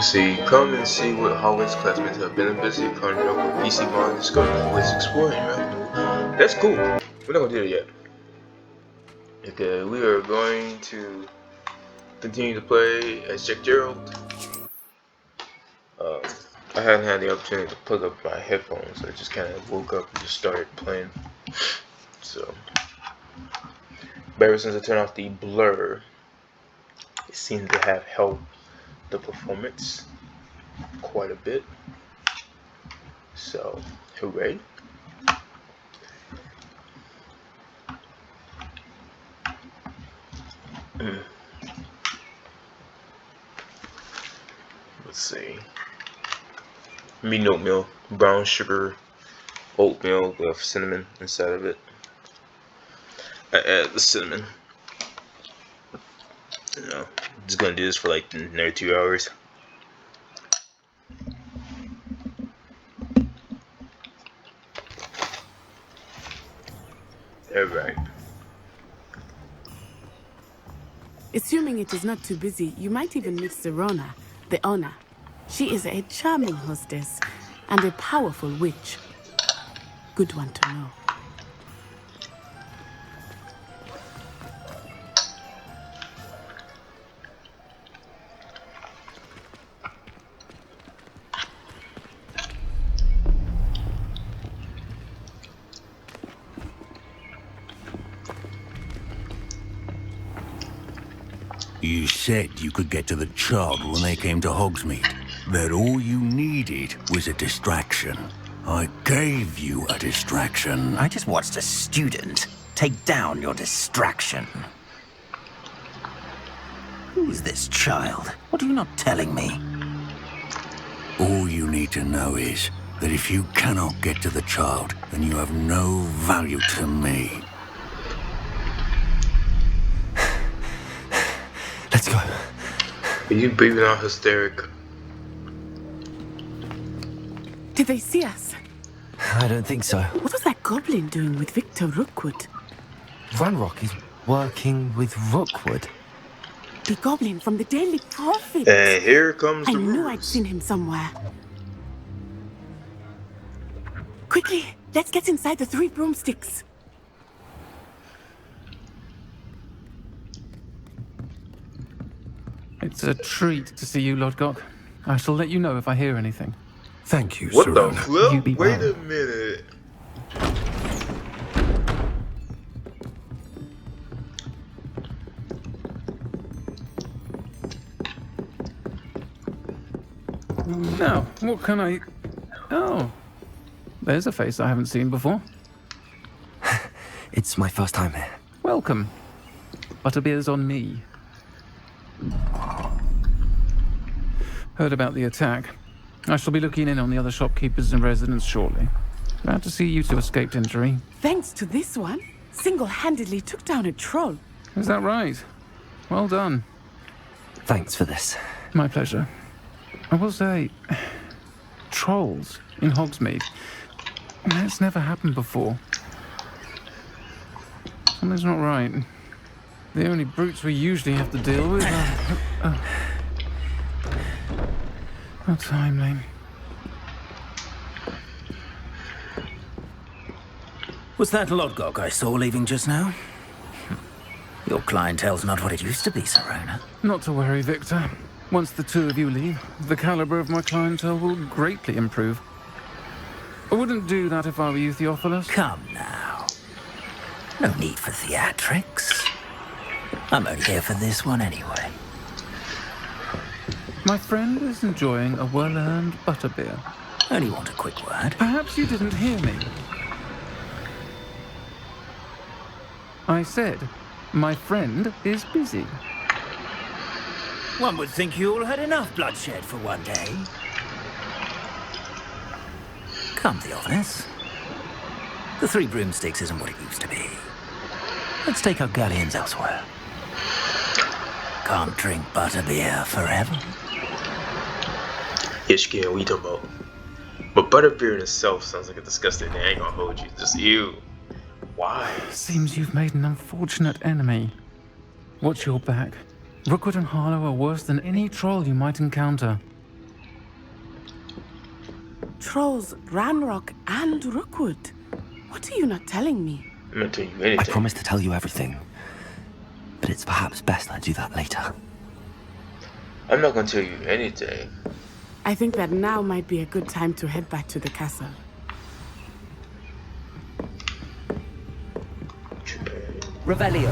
see. Come and see what Hogwarts classmates have been busy partnering up with PC Mod discover Hogwarts exploring, right? That's cool. We're not gonna do that yet. Okay, we are going to continue to play as Jerod. I hadn't had the opportunity to plug up my headphones, so I just kind of woke up and just started playing. So, but ever since I turned off the blur, it seemed to have helped the performance quite a bit. So, hooray. Let's see. Meat oatmeal, brown sugar, oatmeal with cinnamon inside of it. I add the cinnamon. I'm just gonna do this for like another 2 hours. Alright. Assuming it is not too busy, you might even meet Serona, the owner. She is a charming hostess and a powerful witch. Good one to know. You said you could get to the child when they came to Hogsmeade. That all you needed was a distraction. I gave you a distraction. I just watched a student take down your distraction. Who's this child? What are you not telling me? All you need to know is that if you cannot get to the child, then you have no value to me. Let's go. Are you breathing out hysteric? Did they see us? I don't think so. What was that goblin doing with Victor Rookwood? Ranrock is working with Rookwood. The goblin from the Daily Prophet. And here comes I the knew rules. I'd seen him somewhere. Quickly, let's get inside the 3 broomsticks. It's a treat to see you, Lodgok. I shall let you know if I hear anything. Thank you, What the Serona. flip? You be Wait well. a minute. Now, what can I... Oh, there's a face I haven't seen before. It's my first time here. Welcome. Butterbeer's on me. Heard about the attack. I shall be looking in on the other shopkeepers and residents shortly. Glad to see you two escaped injury. Thanks to this one, single-handedly took down a troll. Is that right? Well done. Thanks for this. My pleasure. I will say, trolls in Hogsmeade. That's never happened before. Something's not right. The only brutes we usually have to deal with are... How timely. Was that Lodgok I saw leaving just now? Your clientele's not what it used to be, Serona. Not to worry, Victor. Once the two of you leave, the caliber of my clientele will greatly improve. I wouldn't do that if I were you, Theophilus. Come now. No need for theatrics. I'm only here for this one anyway. My friend is enjoying a well-earned butterbeer. Only want a quick word. Perhaps you didn't hear me. I said, my friend is busy. One would think you all had enough bloodshed for one day. Come, Theophilus. The 3 broomsticks isn't what it used to be. Let's take our galleons elsewhere. Can't drink butterbeer forever. Ishki, what you talking about? But butterbeer in itself sounds like a disgusting thing. I ain't gonna hold you. Just ew. Why? Seems you've made an unfortunate enemy. Watch your back. Rookwood and Harlow are worse than any troll you might encounter. trolls Ranrock and Rookwood. What are you not telling me? I'm not telling you I anything. promise to tell you everything, but it's perhaps best I do that later. I'm not gonna tell you anything. I think that now might be a good time to head back to the castle. Revelio.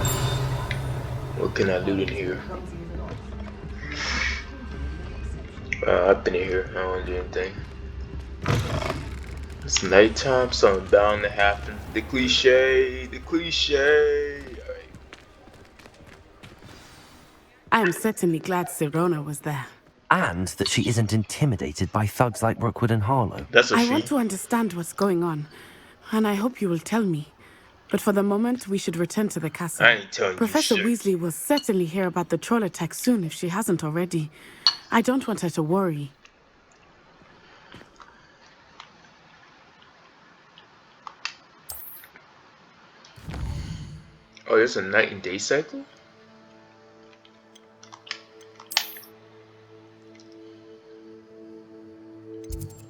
What can I loot in here? I've been in here. I don't want to do anything. It's nighttime. Something bound to happen. The cliche. The cliche. Alright. I am certainly glad Sirona was there. And that she isn't intimidated by thugs like Rookwood and Harlow. That's a I she. want to understand what's going on, and I hope you will tell me. But for the moment, we should return to the castle. I ain't telling Professor you shit. Weasley will certainly hear about the troll attack soon if she hasn't already. I don't want her to worry. Oh, there's a night and day cycle?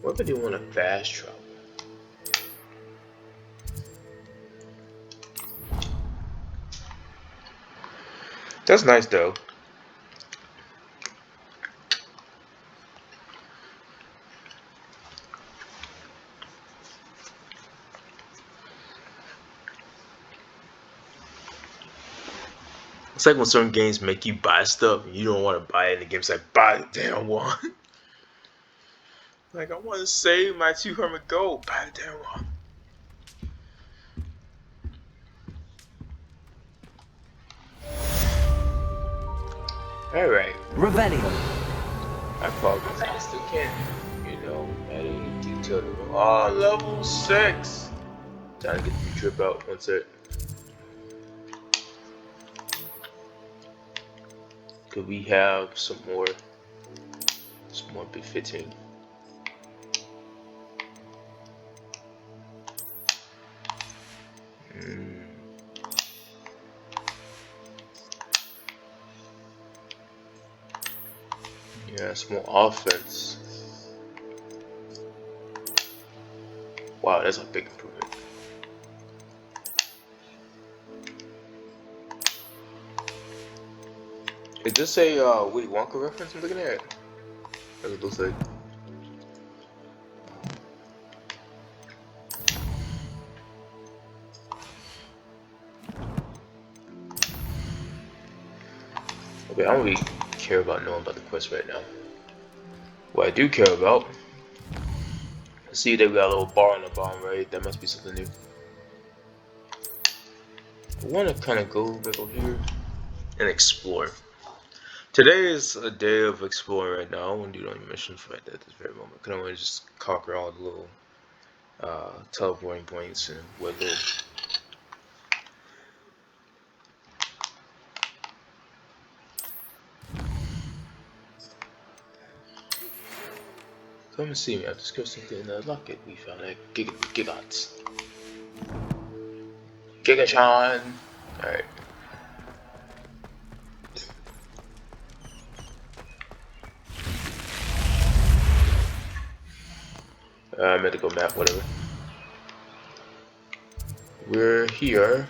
What if they want to fast travel? That's nice though. It's like when certain games make you buy stuff and you don't want to buy it, and the game's like, buy the damn one. Like, I want to save my 200 gold, buy the damn one. Alright. Revelio. I apologize. I still can't, add any detail to it. Oh, level 6. Time to get the trip out. One sec. Could we have some more befitting? Yeah, it's more offense. Wow, that's a big improvement. Is this a Willy Wonka reference I'm looking at? That's what it looks like. Okay, I don't really care about knowing about the quest right now. What I do care about, I see that we got a little bar on the bottom right. That must be something new. I want to kind of go here and explore. Today is a day of exploring right now. I want to do any missions right at this very moment. Because I want to just conquer all the little teleporting points and whether. Come and see me. I've discovered something in the locket we found at Gigots. Gigachon! Alright. Medical map, whatever. We're here.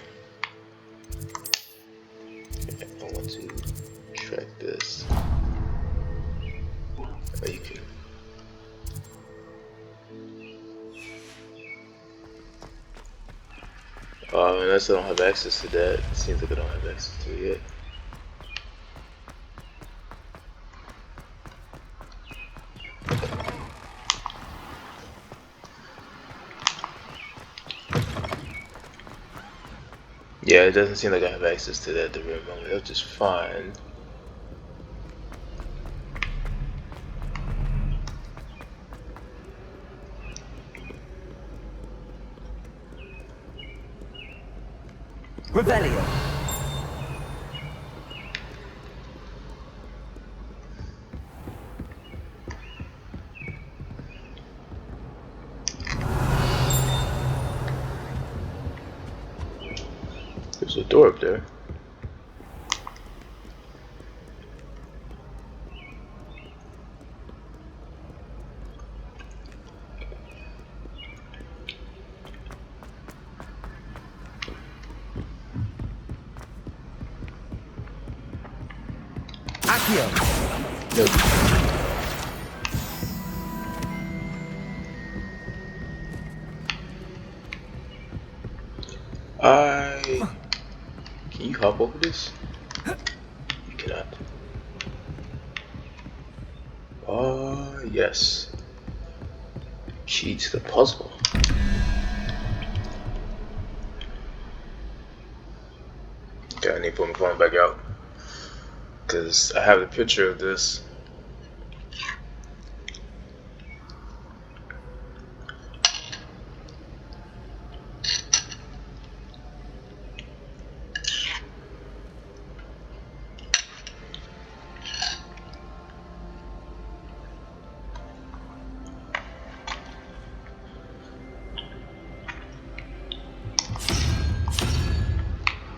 Okay, I want to track this. Oh, you can. Unless I don't have access to that. It seems like I don't have access to it yet. Yeah, it doesn't seem like I have access to that at the very moment. That's just fine. Revelio. There's a door up there. Accio. Nope. Can you hop over this? You cannot. Yes. Key to the puzzle. Okay, I need to put my phone back out. Because I have a picture of this.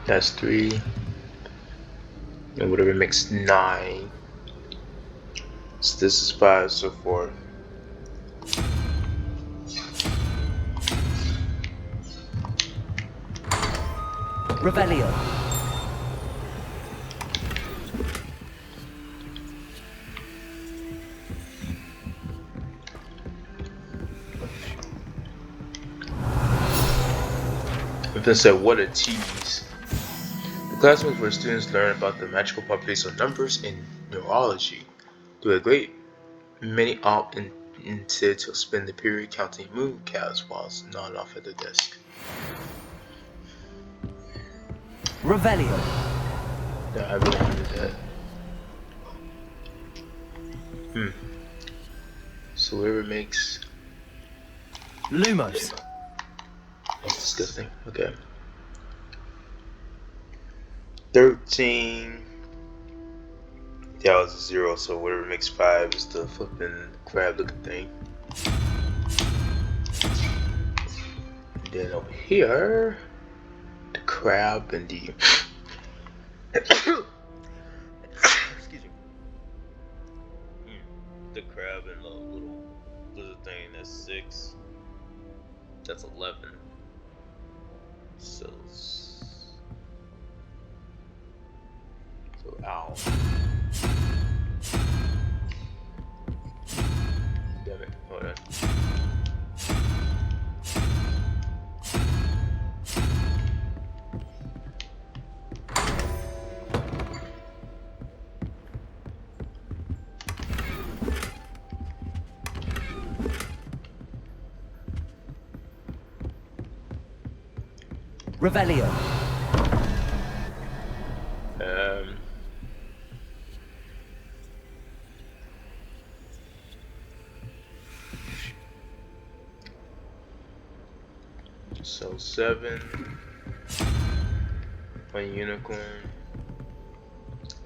That's 3. And whatever makes 9. So this is 5, so 4. Revelio. If they said, what a tease. The classrooms where students learn about the magical properties of numbers and neurology. Do a great many opt instead to spend the period counting moon calves while nodding off at the desk. Revelio. Yeah, I really did that. So whoever makes Lumos. that's disgusting. Okay. 13. That was a 0, so whatever makes 5 is the flipping crab looking thing. And then over here, the crab and the excuse me. The crab and the little lizard thing, that's 6. That's 11. So ow. Damn it, hold on. Revelio. So 7, 1 unicorn,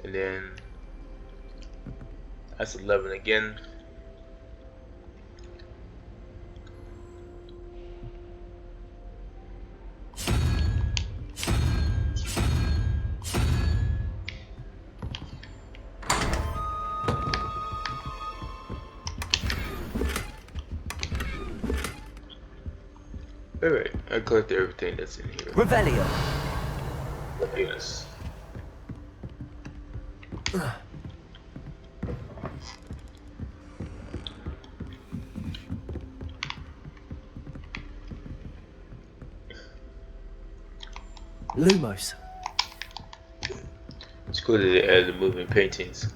and then that's 11 again. Alright, I collected everything that's in here. Revelio. Yes. Lumos. It's cool that they added the moving paintings.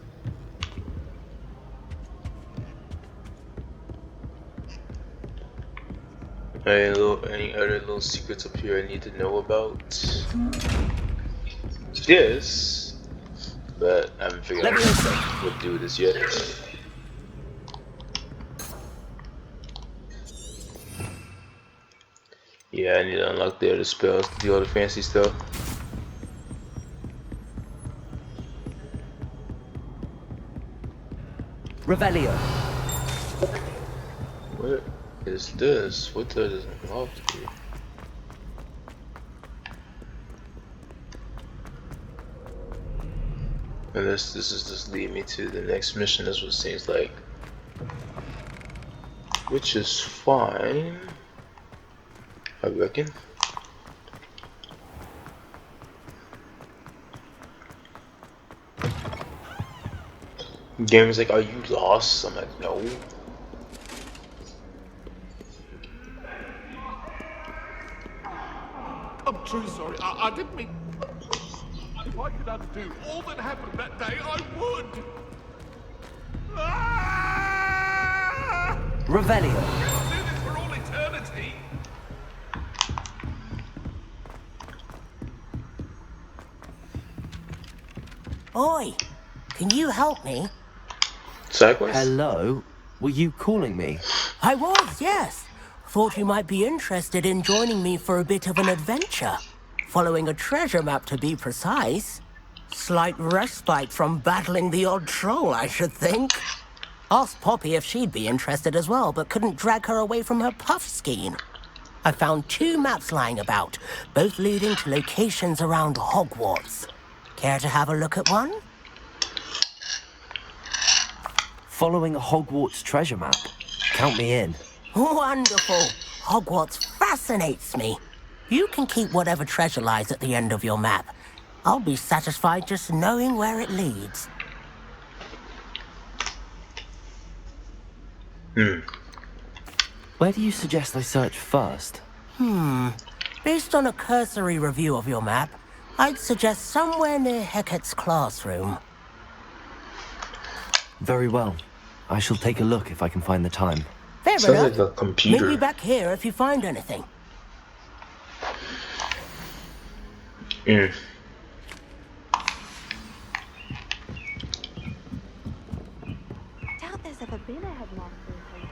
Any other little secrets up here I need to know about? Yes, but I haven't figured out what to do with this yet. Yeah, I need to unlock the other spells to do all the fancy stuff. Revelio. What is this? What does it involve to be? And this is just lead me to the next mission. That's what it seems like, which is fine, I reckon. Game is like, are you lost? I'm like, no. I'm truly sorry. I didn't mean... If I could undo all that happened that day, I would! Ah! Revelio. I'll do this for all eternity! Oi, can you help me? Sideways? Hello? Were you calling me? I was, yes. Thought you might be interested in joining me for a bit of an adventure. Following a treasure map, to be precise. Slight respite from battling the odd troll, I should think. Asked Poppy if she'd be interested as well, but couldn't drag her away from her puff skein. I found 2 maps lying about, both leading to locations around Hogwarts. Care to have a look at one? Following a Hogwarts treasure map? Count me in. Wonderful. Hogwarts fascinates me. You can keep whatever treasure lies at the end of your map. I'll be satisfied just knowing where it leads. Where do you suggest I search first? Based on a cursory review of your map, I'd suggest somewhere near Hecat's classroom. Very well. I shall take a look if I can find the time. Fair Sounds enough. like a computer. Meet me back here if you find anything. Doubt there's ever been a headmaster in Hogwarts.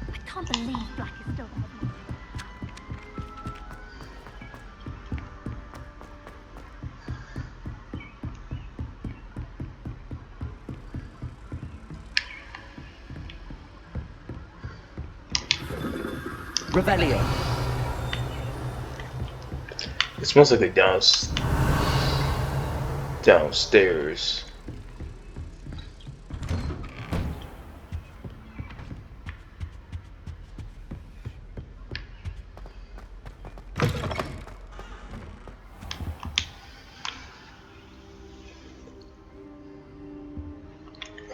I can't believe Black is still the headmaster. Revelio. It smells like a downstairs.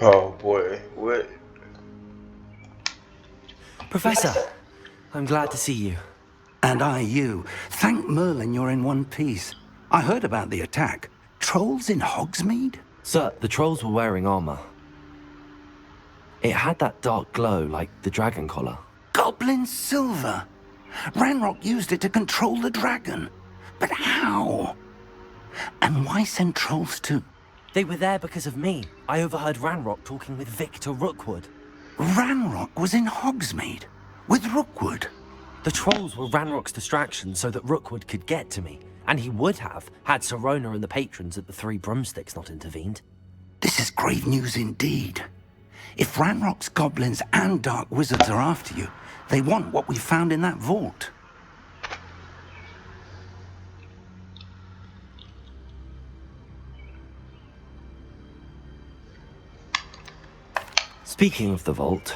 Oh boy, what? Professor, I'm glad to see you. And I you. Thank Merlin you're in one piece. I heard about the attack. Trolls in Hogsmeade? Sir, the trolls were wearing armor. It had that dark glow like the dragon collar. Goblin silver. Ranrock used it to control the dragon. But how? And why send trolls to... They were there because of me. I overheard Ranrock talking with Victor Rookwood. Ranrock was in Hogsmeade with Rookwood. The trolls were Ranrock's distraction so that Rookwood could get to me. And he would have, had Sirona and the patrons at the Three Broomsticks not intervened. This is grave news indeed. If Ranrock's goblins and dark wizards are after you, they want what we found in that vault. Speaking of the vault,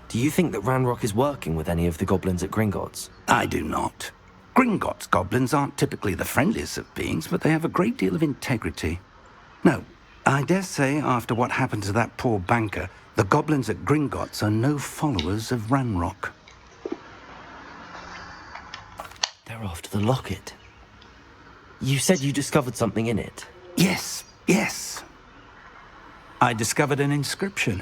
do you think that Ranrock is working with any of the goblins at Gringotts? I do not. Gringotts goblins aren't typically the friendliest of beings, but they have a great deal of integrity. No, I dare say after what happened to that poor banker, the goblins at Gringotts are no followers of Ranrock. They're after the locket. You said you discovered something in it. Yes, yes. I discovered an inscription.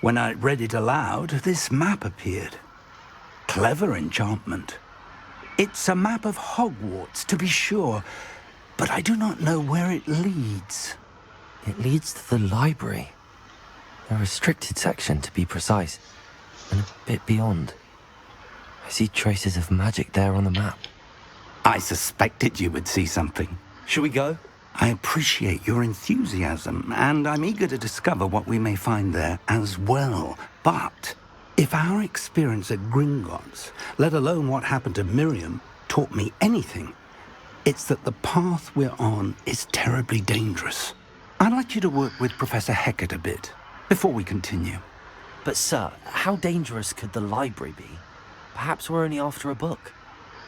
When I read it aloud, this map appeared. Clever enchantment. It's a map of Hogwarts, to be sure, but I do not know where it leads. It leads to the library. A restricted section, to be precise, and a bit beyond. I see traces of magic there on the map. I suspected you would see something. Shall we go? I appreciate your enthusiasm, and I'm eager to discover what we may find there as well. But if our experience at Gringotts, let alone what happened to Miriam, taught me anything, it's that the path we're on is terribly dangerous. I'd like you to work with Professor Hecat a bit before we continue. But sir, how dangerous could the library be? Perhaps we're only after a book.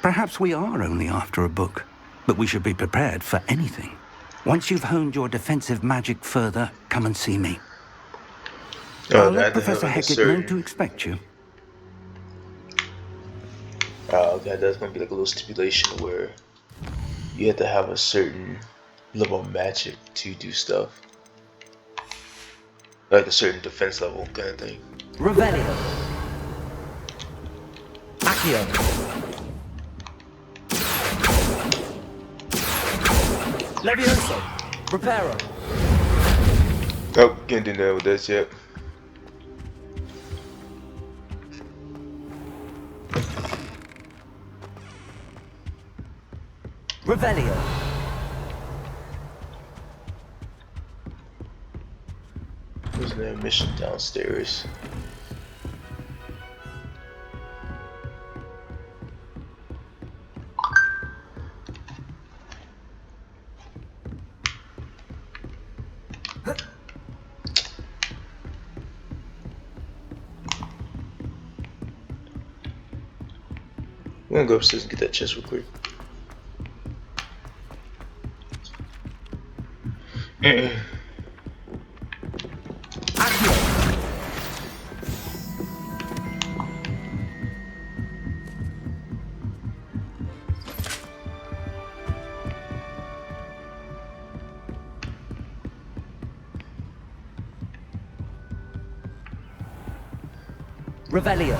Perhaps we are only after a book. but we should be prepared for anything. Once you've honed your defensive magic further, come and see me. Oh, I'll I let had to have Professor like a Hecat know to certain. expect you. Oh, okay, that's gonna be like a little stipulation where you have to have a certain level of magic to do stuff, like a certain defense level kind of thing. Revelio. Accio. Levioso. Reparo. Oh, can't do that with this yet. Revelio. There's no mission downstairs. I'm gonna go upstairs and get that chest real quick. Revelio.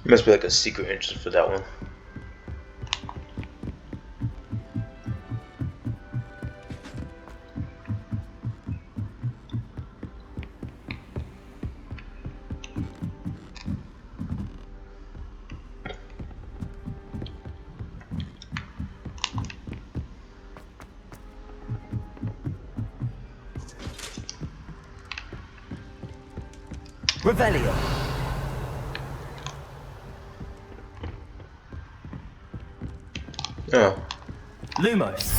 Must be like a secret entrance for that one. Revelio. Oh. Lumos.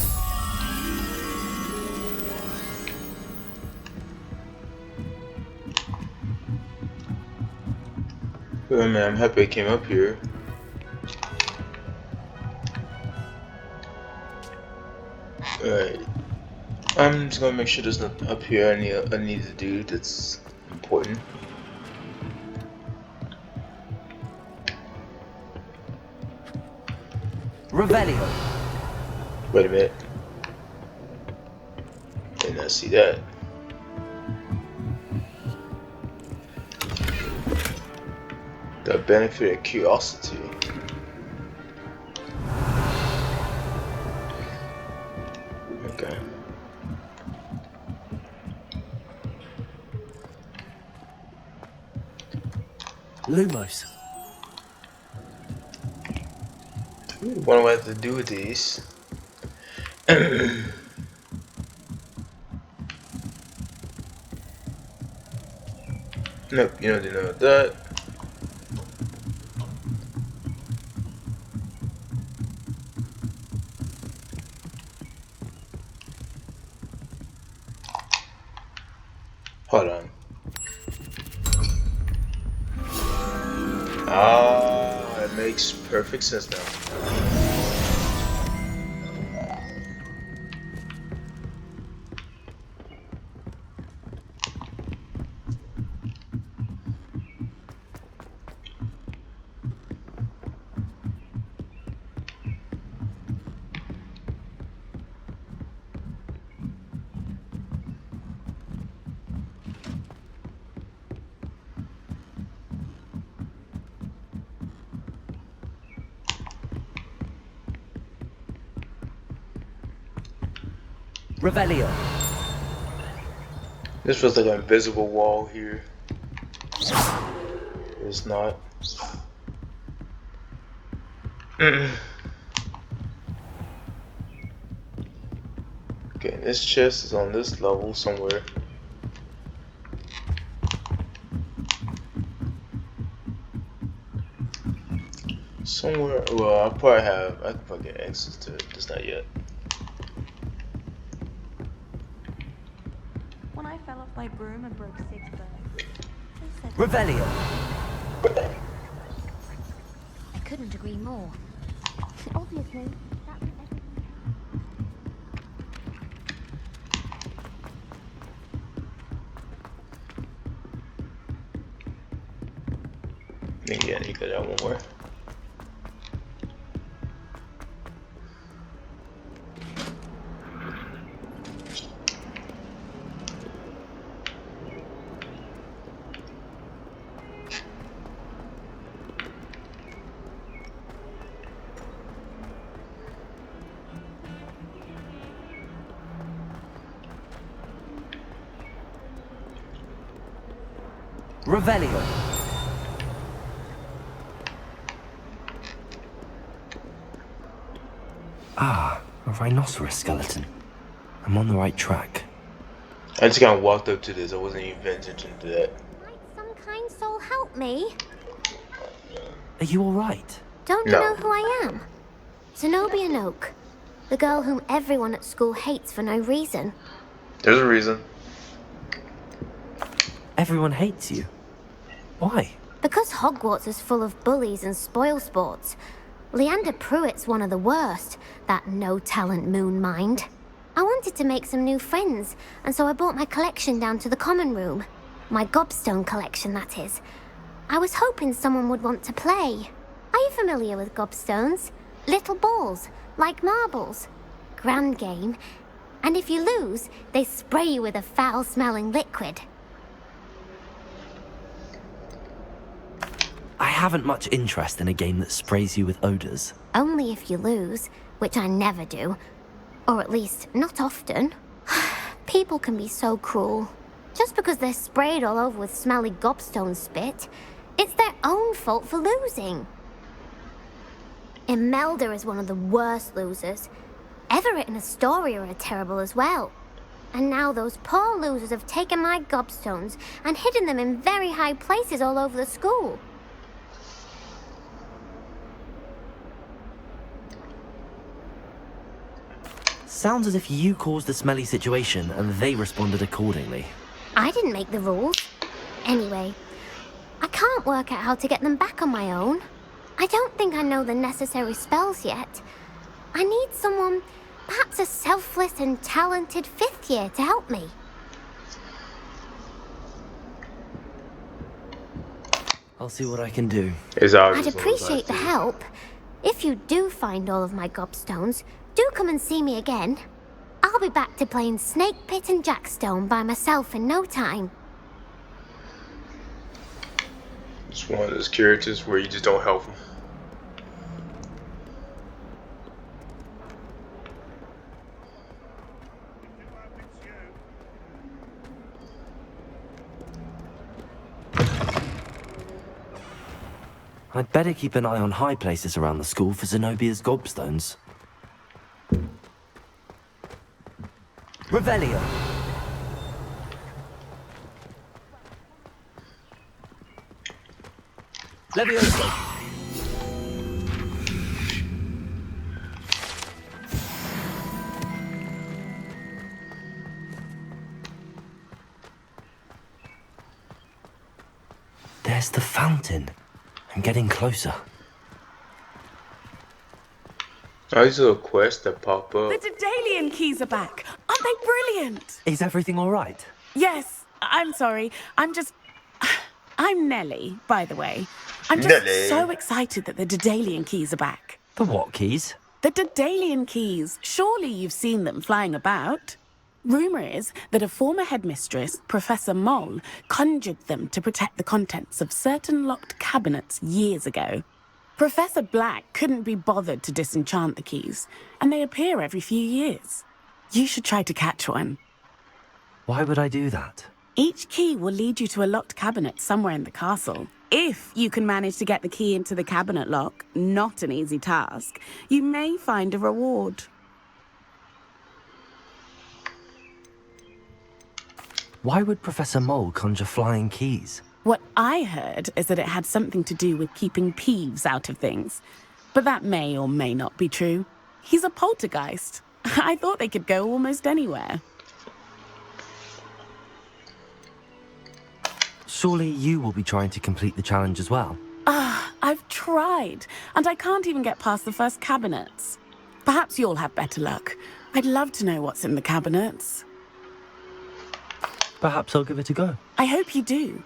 Well, man, I'm happy I came up here. Alright. I'm just gonna make sure there's nothing up here I need to do that's important. Revelio. Wait a minute. Did not see that. The benefit of curiosity. Okay. Lumos. What do I have to do with these? Nope, you don't do know about that. Hold on. Ah, it makes perfect sense now. Revelio. This feels like an invisible wall here. It's not. Okay, this chest is on this level somewhere. Somewhere, well, I probably have, I can probably get access to it, just not yet. When I fell off my broom and broke 6 bones, they said Revelio. couldn't agree more. Obviously, that was everything. Yeah, you got that one more. Revelio. Ah, a rhinoceros skeleton. I'm on the right track. I just kind of walked up to this. I wasn't even paying attention to that. Might some kind soul help me? Are you all right? Don't you know who I am? Zenobia Noak, the girl whom everyone at school hates for no reason. There's a reason. Everyone hates you. Why? Because Hogwarts is full of bullies and spoilsports. Leander Pruitt's one of the worst, that no-talent moon mind. I wanted to make some new friends, and so I brought my collection down to the common room. My gobstone collection, that is. I was hoping someone would want to play. Are you familiar with gobstones? Little balls, like marbles. Grand game. And if you lose, they spray you with a foul-smelling liquid. I haven't much interest in a game that sprays you with odors. Only if you lose, which I never do. Or at least, not often. People can be so cruel. Just because they're sprayed all over with smelly gobstone spit, it's their own fault for losing. Imelda is one of the worst losers. Everett and Astoria are terrible as well. And now those poor losers have taken my gobstones and hidden them in very high places all over the school. Sounds as if you caused the smelly situation and they responded accordingly. I didn't make the rules. Anyway, I can't work out how to get them back on my own. I don't think I know the necessary spells yet. I need someone, perhaps a selfless and talented fifth year to help me. I'll see what I can do. I'd appreciate the help. If you do find all of my gobstones, do come and see me again. I'll be back to playing Snake Pit and Jackstone by myself in no time. It's one of those characters where you just don't help them. I'd better keep an eye on high places around the school for Zenobia's gobstones. Revelio. Levioso. There's the fountain. I'm getting closer. Oh, these little quests that pop up. The Daedalian keys are back. Aren't they brilliant? Is everything all right? Yes. I'm sorry. I'm Nellie, by the way. I'm just so excited that the Daedalian keys are back. The what keys? The Daedalian keys. Surely you've seen them flying about. Rumour is that a former headmistress, Professor Mole, conjured them to protect the contents of certain locked cabinets years ago. Professor Black couldn't be bothered to disenchant the keys, and they appear every few years. You should try to catch one. Why would I do that? Each key will lead you to a locked cabinet somewhere in the castle. If you can manage to get the key into the cabinet lock, not an easy task, you may find a reward. Why would Professor Mole conjure flying keys? What I heard is that it had something to do with keeping Peeves out of things. But that may or may not be true. He's a poltergeist. I thought they could go almost anywhere. Surely you will be trying to complete the challenge as well. I've tried cried, and I can't even get past the first cabinets. Perhaps you'll have better luck. I'd love to know what's in the cabinets. Perhaps I'll give it a go. I hope you do.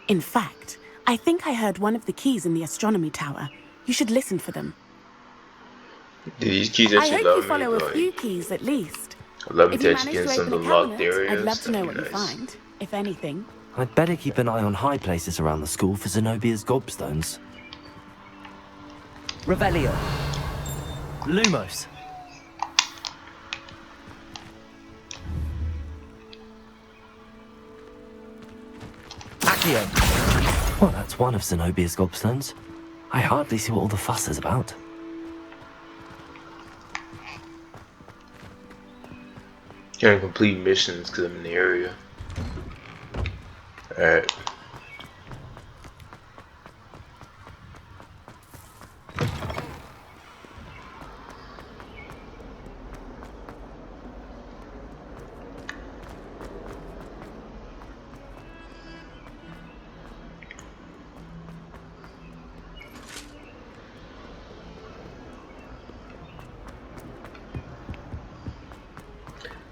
In fact, I think I heard one of the keys in the astronomy tower. You should listen for them. These keys I actually hope you allow me follow to, a few keys at least. allow me If to you actually manage get to in some open of a the locked cabinet, areas. I'd love to know what That'd you be nice. find, if anything. I'd better keep an eye on high places around the school for Zenobia's gobstones. Revelio. Lumos. Accio. Well, that's one of Zenobia's gobstones. I hardly see what all the fuss is about. Can't complete missions because I'm in the area. Alright.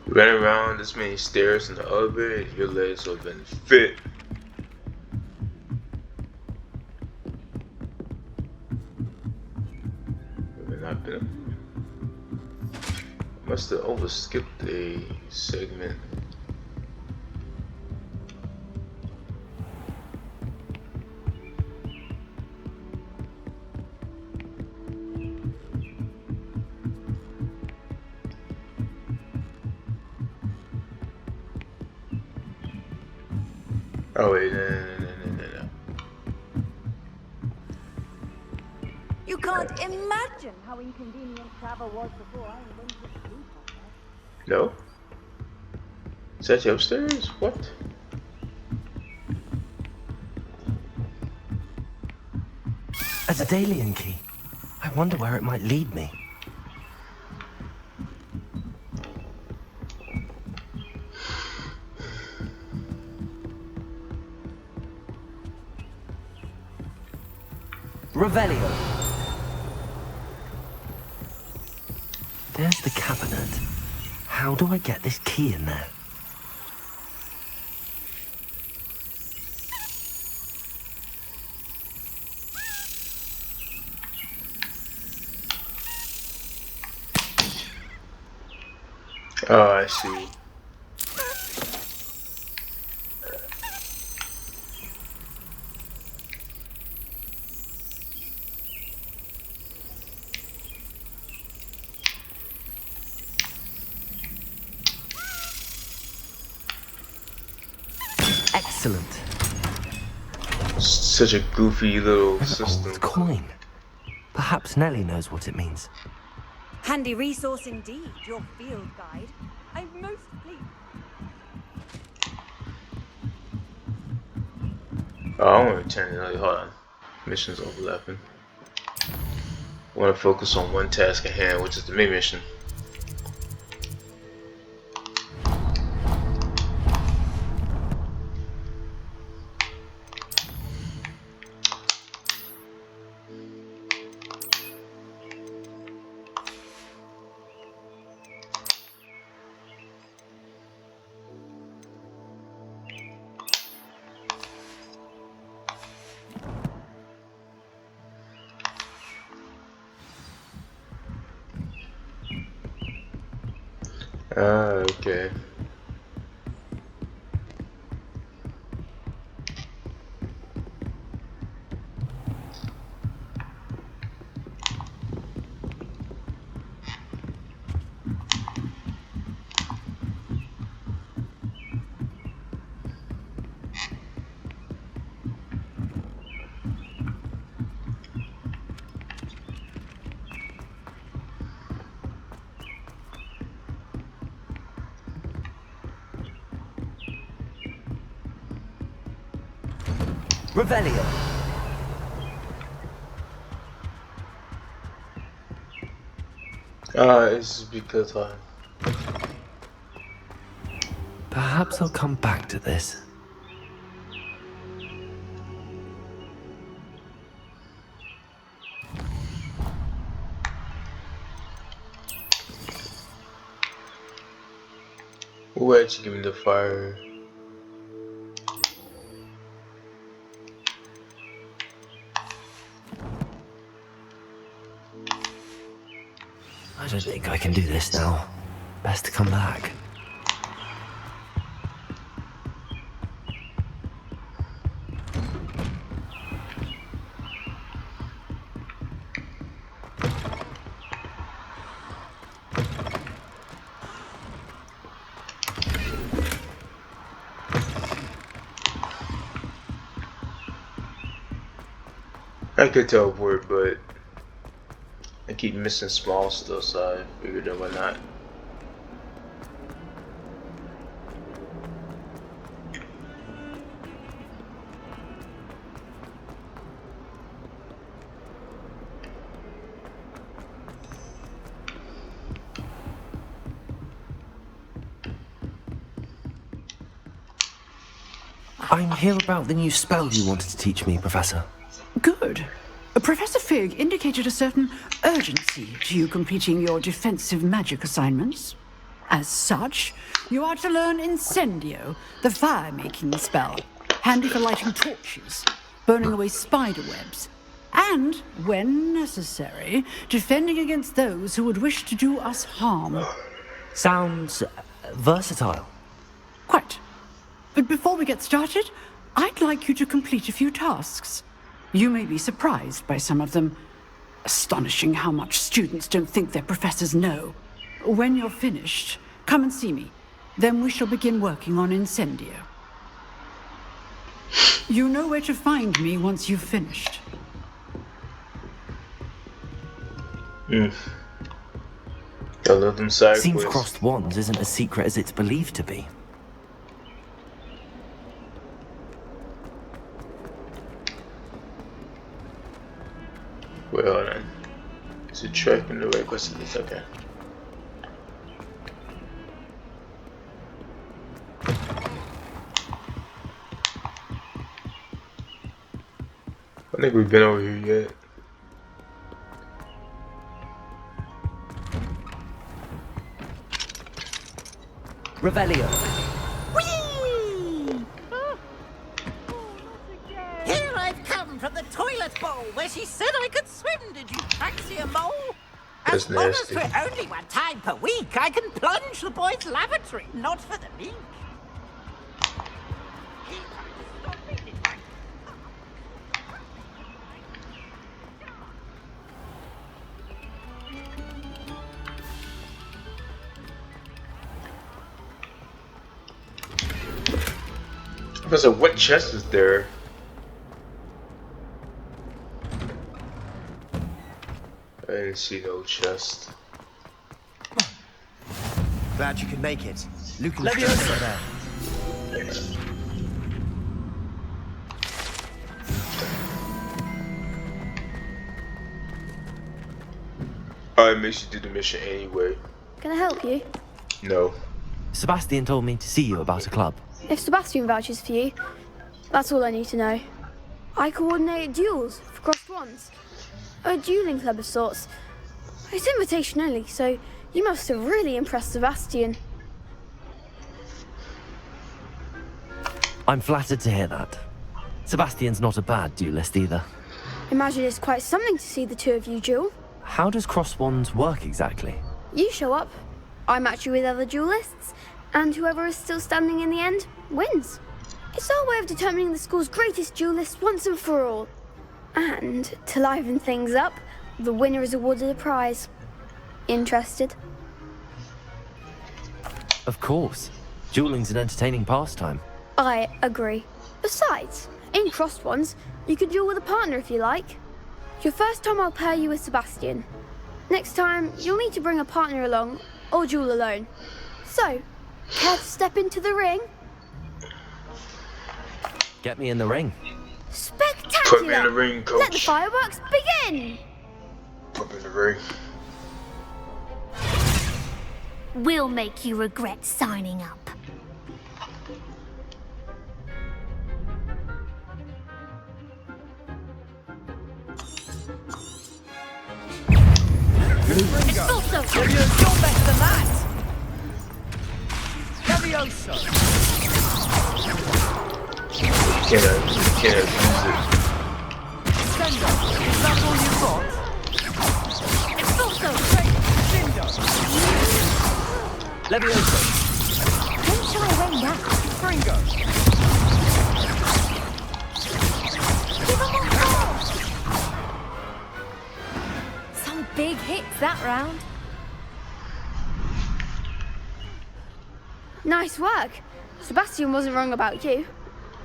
Running around this many stairs in the elevator, your legs will have been fit. Maybe not been. Must have overskipped a segment. Oh wait, no. You can't imagine how inconvenient travel was before I invented sleep. No? Is that upstairs? What? A Daedalian key. I wonder where it might lead me. Revelio. There's the cabinet. How do I get this key in there? Oh, I see. Excellent. Such a goofy little An system. old coin. Perhaps Nellie knows what it means. Handy resource indeed, your field guide. I'm most pleased. Oh, I want to turn it. Hold on. Missions overlapping. I want to focus on one task at hand, which is the main mission. Okay. Revelio. It's because Perhaps I'll come back to this. Who actually give me the fire? I don't think I can do this now. Best to come back. I could teleport, but I keep missing small stuff, so I figured that why not. I'm here about the new spell you wanted to teach me, Professor. Good. Professor Fig indicated a certain urgency to you completing your defensive magic assignments. As such, you are to learn Incendio, the fire-making spell, handy for lighting torches, burning away spider webs, and, when necessary, defending against those who would wish to do us harm. Sounds versatile. Quite. But before we get started, I'd like you to complete a few tasks. You may be surprised by some of them. Astonishing how much students don't think their professors know. When you're finished, come and see me. Then we shall begin working on Incendio. You know where to find me once you've finished. I love them side Seems quests. crossed wands isn't as secret as it's believed to be. Wait, hold on. Is it tracking the right question? It's okay. I think we've been over here yet. Revelio. Here I've come from the toilet bowl where she said I could swim. Did you fancy a mole? That's As long nasty. as we're only one time per week, I can plunge the boys' lavatory, not for the meek. Professor, what chest is there? I didn't see no chest. Glad you could make it. Luke and Leviosa. there. Alright, makes you do the mission anyway. Can I help you? No. Sebastian told me to see you about a club. If Sebastian vouches for you, that's all I need to know. I coordinate duels for crossed wands. A dueling club of sorts. It's invitation only, so you must have really impressed Sebastian. I'm flattered to hear that. Sebastian's not a bad duelist either. Imagine it's quite something to see the two of you duel. How does cross wands work exactly? You show up, I match you with other duelists, and whoever is still standing in the end wins. It's our way of determining the school's greatest duelist once and for all. And to liven things up, the winner is awarded a prize. Interested? Of course. Dueling's an entertaining pastime. I agree. Besides, in crossed ones, you can duel with a partner if you like. Your first time I'll pair you with Sebastian. Next time, you'll need to bring a partner along, or duel alone. So, care to step into the ring? Get me in the ring. Spectacular! Put me in the ring, coach. Let the fireworks begin! Put me in the ring. We'll make you regret signing up. It's not so good. You're better than that. Levioso! You can't abuse it. Sendo, is that all you've got? It's not so great! Sendo! Levioso! When shall I rain down? Fringo! Give 'em a ball! Some big hits that round. Nice work. Sebastian wasn't wrong about you.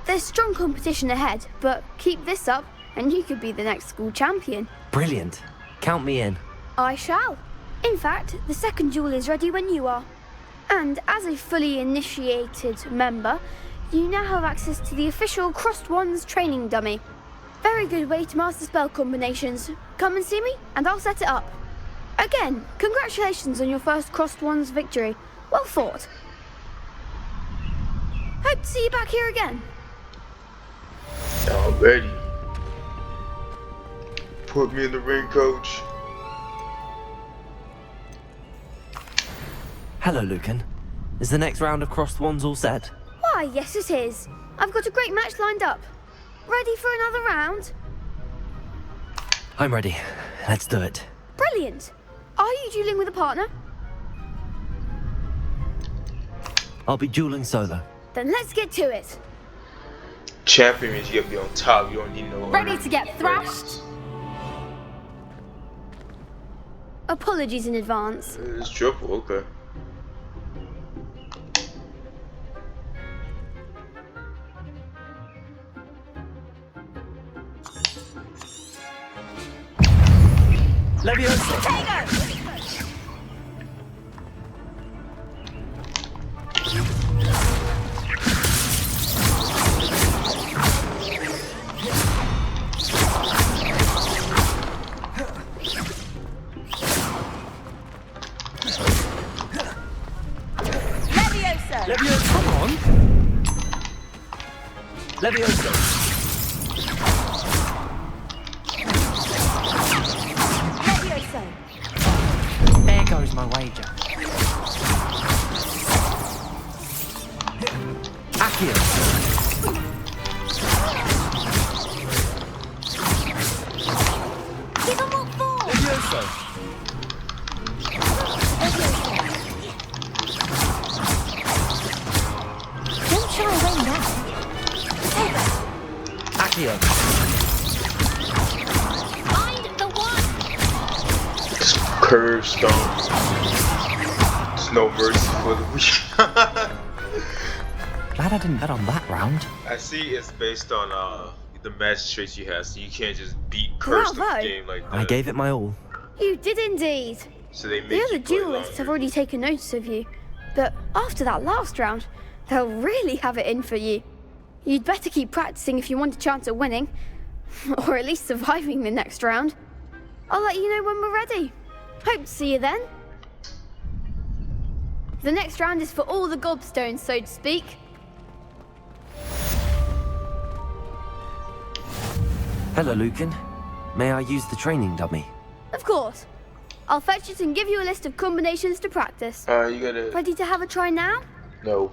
There's strong competition ahead, but keep this up and you could be the next school champion. Brilliant. Count me in. I shall. In fact, the second duel is ready when you are. And as a fully initiated member, you now have access to the official Crossed Wands training dummy. Very good way to master spell combinations. Come and see me and I'll set it up. Again, congratulations on your first Crossed Wands victory. Well fought. Hope to see you back here again. Already. Put me in the ring, coach. Hello, Lucan. Is the next round of Crossed Wands all set? Why, yes it is. I've got a great match lined up. Ready for another round? I'm ready. Let's do it. Brilliant. Are you dueling with a partner? I'll be dueling solo. Then let's get to it. Champion means you gotta be on top. You don't need no. Ready to get thrashed? Apologies in advance. It's triple, okay. Levioso! Levioso! Come on! Levioso! Levioso! There goes my wager. Accio! Give 'em what for! Levioso! When shall I rain down? Accio! Find the one! Curve stone. There's no mercy for the weak. Glad I didn't bet on that round. I see it's based on the magistrates you have, so you can't just beat curse the Bravo. game like that. I gave it my all. You did indeed. So they make The other you play duelists have longer. already taken notice of you. But after that last round, they'll really have it in for you. You'd better keep practicing if you want a chance at winning. Or at least surviving the next round. I'll let you know when we're ready. Hope to see you then. The next round is for all the gobstones, so to speak. Hello, Lucan. May I use the training dummy? Of course. I'll fetch it and give you a list of combinations to practice. You gotta. Ready to have a try now? No.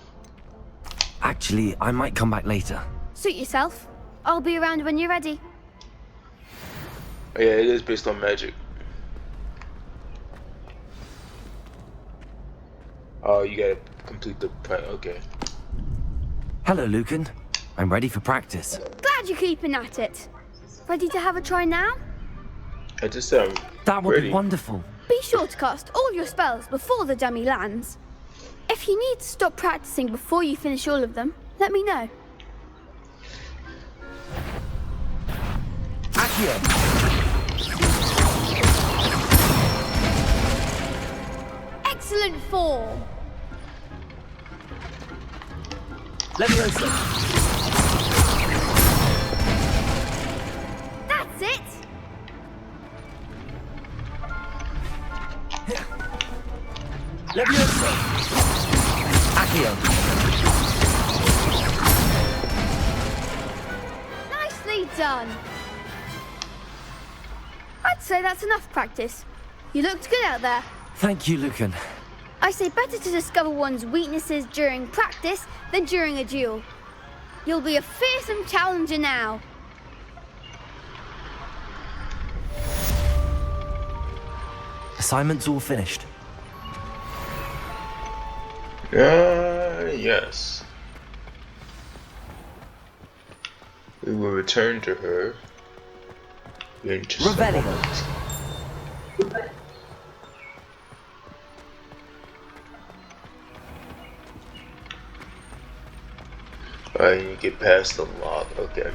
Actually, I might come back later. Suit yourself. I'll be around when you're ready. Oh, yeah, it is based on magic. Oh, you gotta complete the plan. Okay. Hello, Lucan. I'm ready for practice. Glad you're keeping at it. Ready to have a try now? I just said I'm That would ready. be wonderful. Be sure to cast all your spells before the dummy lands. If you need to stop practicing before you finish all of them, let me know. Accio! Excellent form. Levioso! That's it. Levioso! Accio! Nicely done. I'd say that's enough practice. You looked good out there. Thank you, Lucan. I say better to discover one's weaknesses during practice than during a duel. You'll be a fearsome challenger now. Assignment's all finished. Yes. We will return to her in just a Revelio. moment. Alright, you get past the lock. Okay.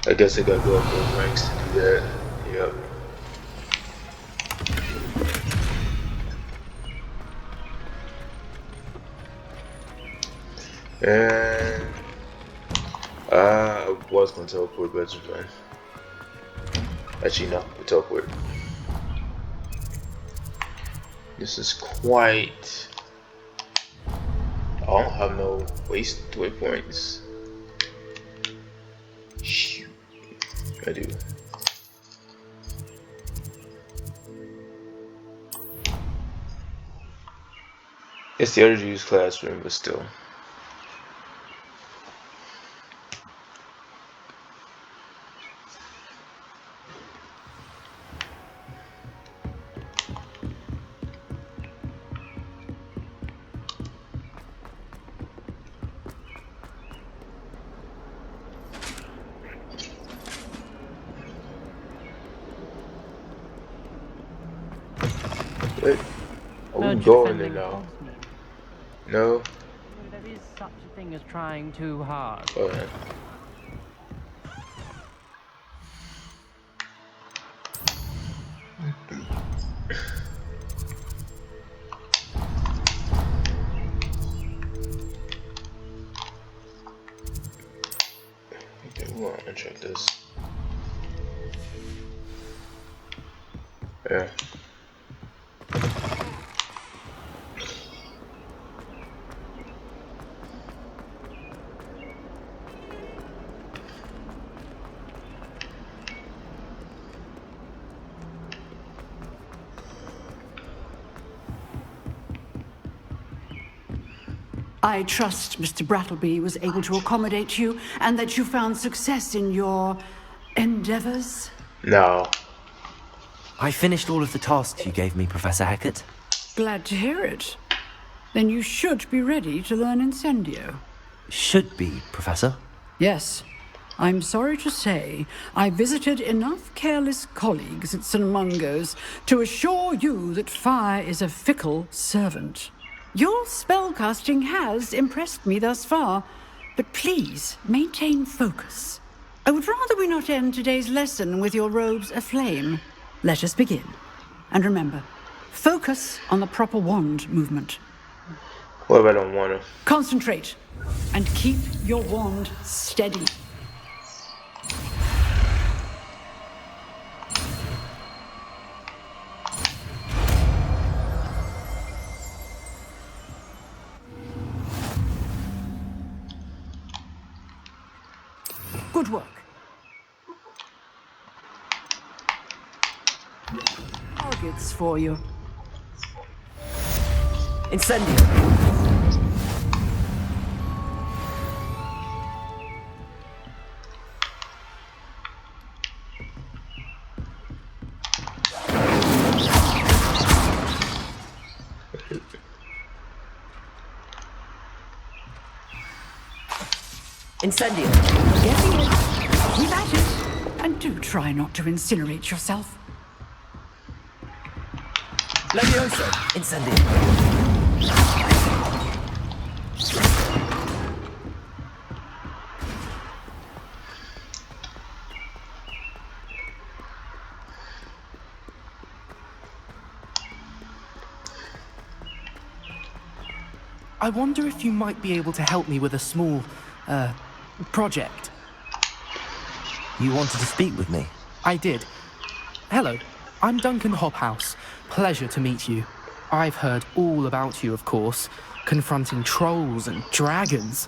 I guess I gotta go up those ranks to do that. Yep. And I was gonna teleport, but it's fine. Actually, no, we teleport. This is quite. I don't have no waste waypoints. Shoot, I do. It's the other use classroom, but still. Wait, are we going there now? No. There is such a thing as trying too hard. Okay. Okay, we want to check this. Yeah. I trust Mr. Brattleby was able to accommodate you and that you found success in your endeavors? No. I finished all of the tasks you gave me, Professor Hecat. Glad to hear it. Then you should be ready to learn Incendio. Should be, Professor. Yes. I'm sorry to say, I visited enough careless colleagues at St. Mungo's to assure you that fire is a fickle servant. Your spellcasting has impressed me thus far, but please maintain focus. I would rather we not end today's lesson with your robes aflame. Let us begin. And remember, focus on the proper wand movement. What if I don't want to? Concentrate and keep your wand steady. Good work. Targets for you. Incendio. Incendio. Getting it. Keep at it. And do try not to incinerate yourself. Levioso. Incendio. I wonder if you might be able to help me with a small, project. You wanted to speak with me? I did. Hello, I'm Duncan Hobhouse. Pleasure to meet you. I've heard all about you, of course, confronting trolls and dragons.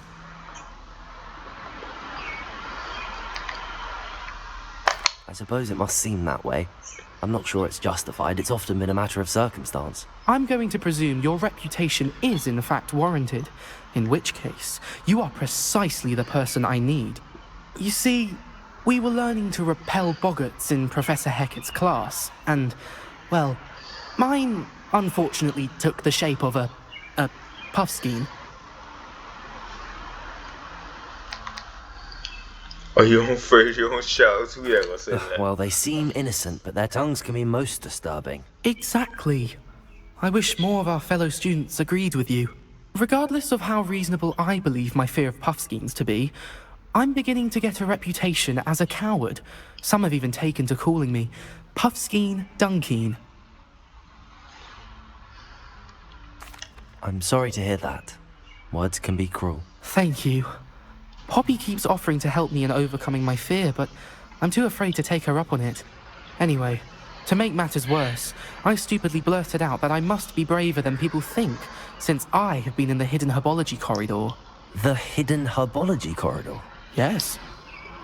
suppose it must seem that way. I'm not sure it's justified. It's often been a matter of circumstance. I'm going to presume your reputation is in fact warranted, in which case you are precisely the person I need. You see, we were learning to repel boggarts in Professor Hecat's class, and, well, mine unfortunately took the shape of a puffskein. Are you afraid you don't shout? Who yeah gonna say that? Well, they seem innocent, but their tongues can be most disturbing. Exactly. I wish more of our fellow students agreed with you. Regardless of how reasonable I believe my fear of puffskeins to be, I'm beginning to get a reputation as a coward. Some have even taken to calling me Puffskeen Dunkeen. I'm sorry to hear that. Words can be cruel. Thank you. Poppy keeps offering to help me in overcoming my fear, but I'm too afraid to take her up on it. Anyway, to make matters worse, I stupidly blurted out that I must be braver than people think, since I have been in the hidden herbology corridor. The hidden herbology corridor? Yes.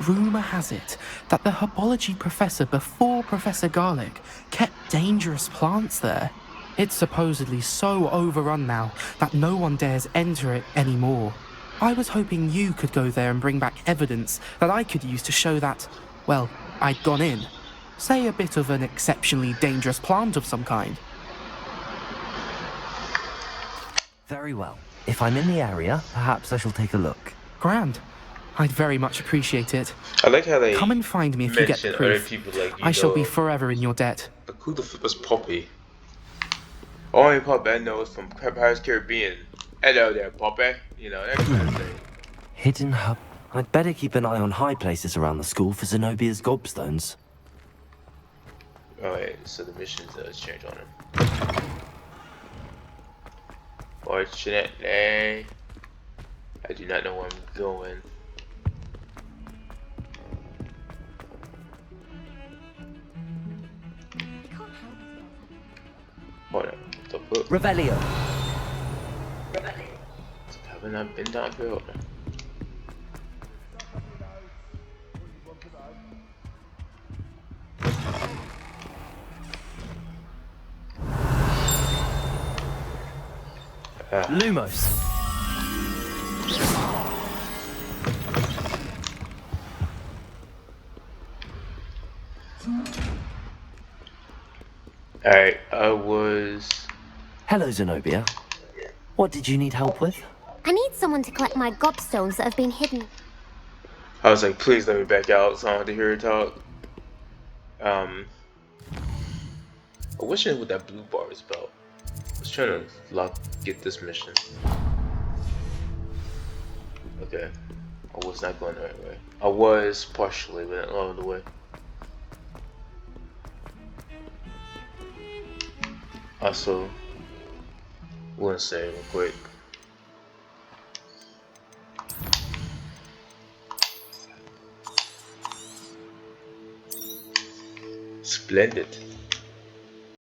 Rumour has it that the herbology professor before Professor Garlic kept dangerous plants there. It's supposedly so overrun now that no one dares enter it anymore. I was hoping you could go there and bring back evidence that I could use to show that, well, I'd gone in. Say a bit of an exceptionally dangerous plant of some kind. Very well. If I'm in the area, perhaps I shall take a look. Grand. I'd very much appreciate it. I like how they come and find me if you get the proof. People like, I shall be forever in your debt. Like, who the flip was Poppy? Only Poppy I know is from Pirates Caribbean. Hello there, Poppy. You know, that kind of thing. Hidden hub. I'd better keep an eye on high places around the school for Zenobia's gobstones. Alright, so the missions change on him. Fortunately, I do not know where I'm going. Hold on, the book. Revelio. Have I not been downhill? Lumos. Alright, I was... Hello, Zenobia. What did you need help with? I need someone to collect my gobstones that have been hidden. I was like, please let me back out so I don't have to hear her talk. I wish I knew what that blue bar is about. I was trying to get this mission. Okay. I was not going the right way. I was partially, but not all the way. Also, want to say real quick. Splendid.